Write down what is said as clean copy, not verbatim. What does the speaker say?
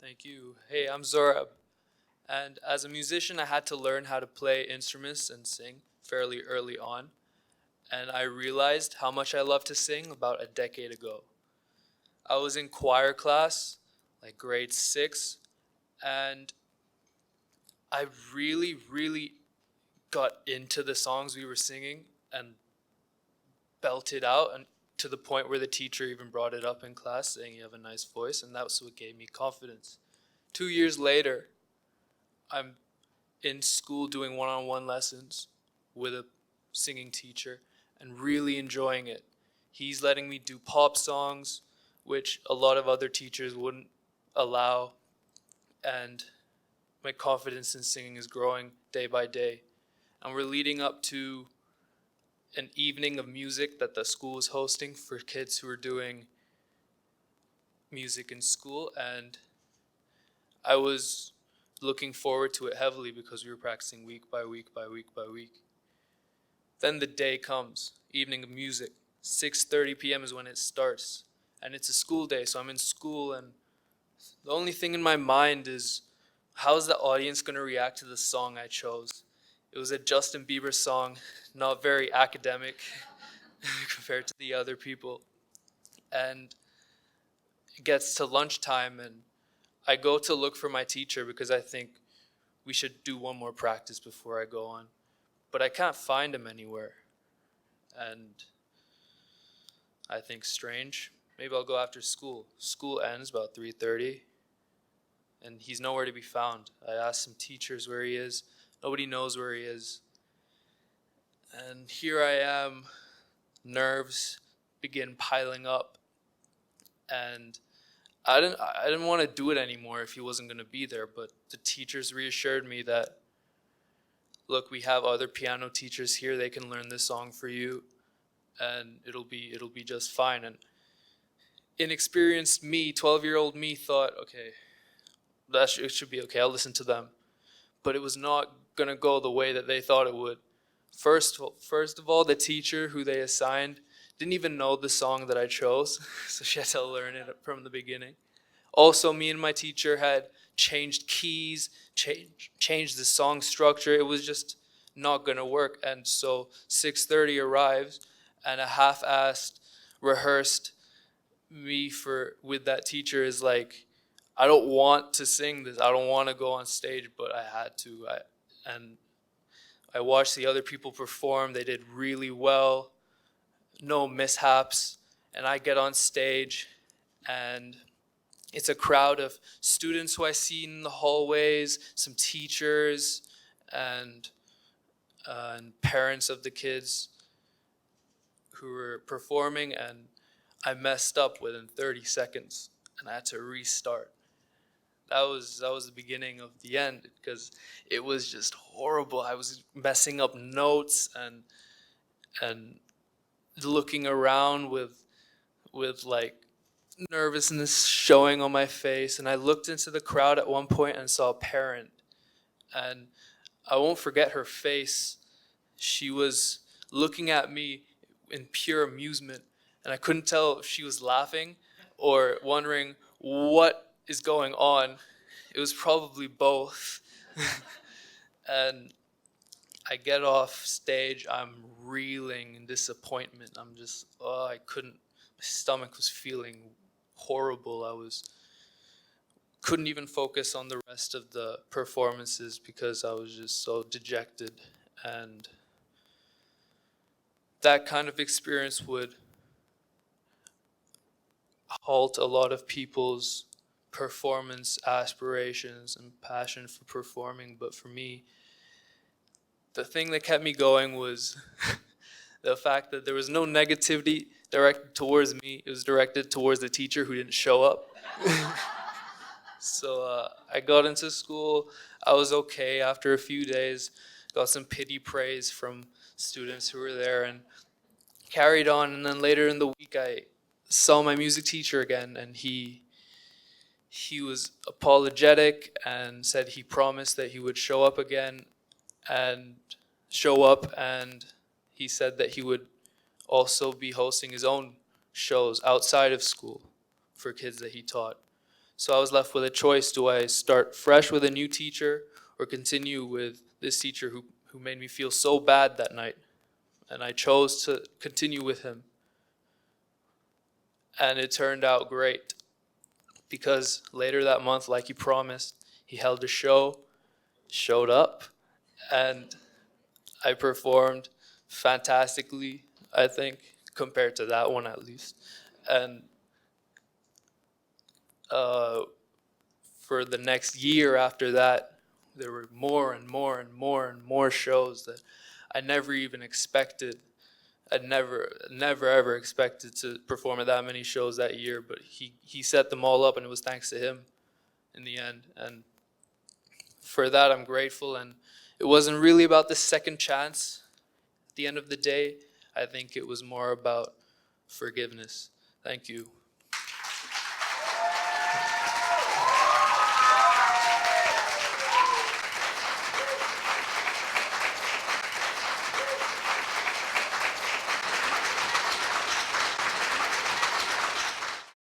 Thank you. Hey, I'm Zorab. And as a musician, I had to learn how to play instruments and sing fairly early on. And I realized how much I love to sing about a decade ago. I was in choir class, like grade six, and I really got into the songs we were singing and belted out, and to the point where the teacher even brought it up in class, saying you have a nice voice, and that was what gave me confidence. 2 years later, I'm in school doing one-on-one lessons with a singing teacher and really enjoying it. He's letting me do pop songs, which a lot of other teachers wouldn't allow, and my confidence in singing is growing day by day. And we're leading up to an evening of music that the school is hosting for kids who are doing music in school, and I was looking forward to it heavily because we were practicing week by week by week by week. Then the day comes, evening of music. 6:30 p.m. is when it starts, and it's a school day, so I'm in school, and the only thing in my mind is, how's the audience going to react to the song I chose? It was a Justin Bieber song, not very academic compared to the other people. And it gets to lunchtime, and I go to look for my teacher because I think we should do one more practice before I go on. But I can't find him anywhere. And I think strange. Maybe I'll go after school. School ends about 3:30, and he's nowhere to be found. I asked some teachers where he is. Nobody knows where he is. And here I am, nerves begin piling up, and I didn't want to do it anymore if he wasn't going to be there, but the teachers reassured me that, look, we have other piano teachers here, they can learn this song for you, and it'll be just fine. And inexperienced me, 12-year-old me, thought, okay, it should be okay, I'll listen to them. But it was not going to go the way that they thought it would. First of all, the teacher who they assigned didn't even know the song that I chose, so she had to learn it from the beginning. Also, me and my teacher had changed keys, changed the song structure. It was just not going to work. And so 6:30 arrives, and a half-assed, rehearsed me with that teacher is like, I don't want to sing this. I don't want to go on stage, but I had to. And I watched the other people perform. They did really well, no mishaps. And I get on stage, and it's a crowd of students who I see in the hallways, some teachers, and parents of the kids who were performing, and I messed up within 30 seconds, and I had to restart. That was the beginning of the end, because it was just horrible. I was messing up notes and looking around with like nervousness showing on my face. And I looked into the crowd at one point and saw a parent, and I won't forget her face. She was looking at me in pure amusement, and I couldn't tell if she was laughing or wondering what is going on. It was probably both. And I get off stage, I'm reeling in disappointment. I'm just, I couldn't, my stomach was feeling horrible. Couldn't even focus on the rest of the performances because I was just so dejected. And that kind of experience would halt a lot of people's performance aspirations and passion for performing. But for me, the thing that kept me going was the fact that there was no negativity directed towards me. It was directed towards the teacher who didn't show up. So I got into school. I was okay after a few days. Got some pity praise from students who were there and carried on. And then later in the week, I saw my music teacher again, and he was apologetic and said he promised that he would show up again and show up, and he said that he would also be hosting his own shows outside of school for kids that he taught. So I was left with a choice. Do I start fresh with a new teacher or continue with this teacher who made me feel so bad that night? And I chose to continue with him. And it turned out great because later that month, like he promised, he held a show, showed up, and I performed fantastically, I think, compared to that one at least. And for the next year after that, there were more and more and more and more shows that I never even expected. I'd never ever expected to perform at that many shows that year, but he set them all up, and it was thanks to him in the end. And for that, I'm grateful. And it wasn't really about the second chance. At the end of the day, I think it was more about forgiveness. Thank you.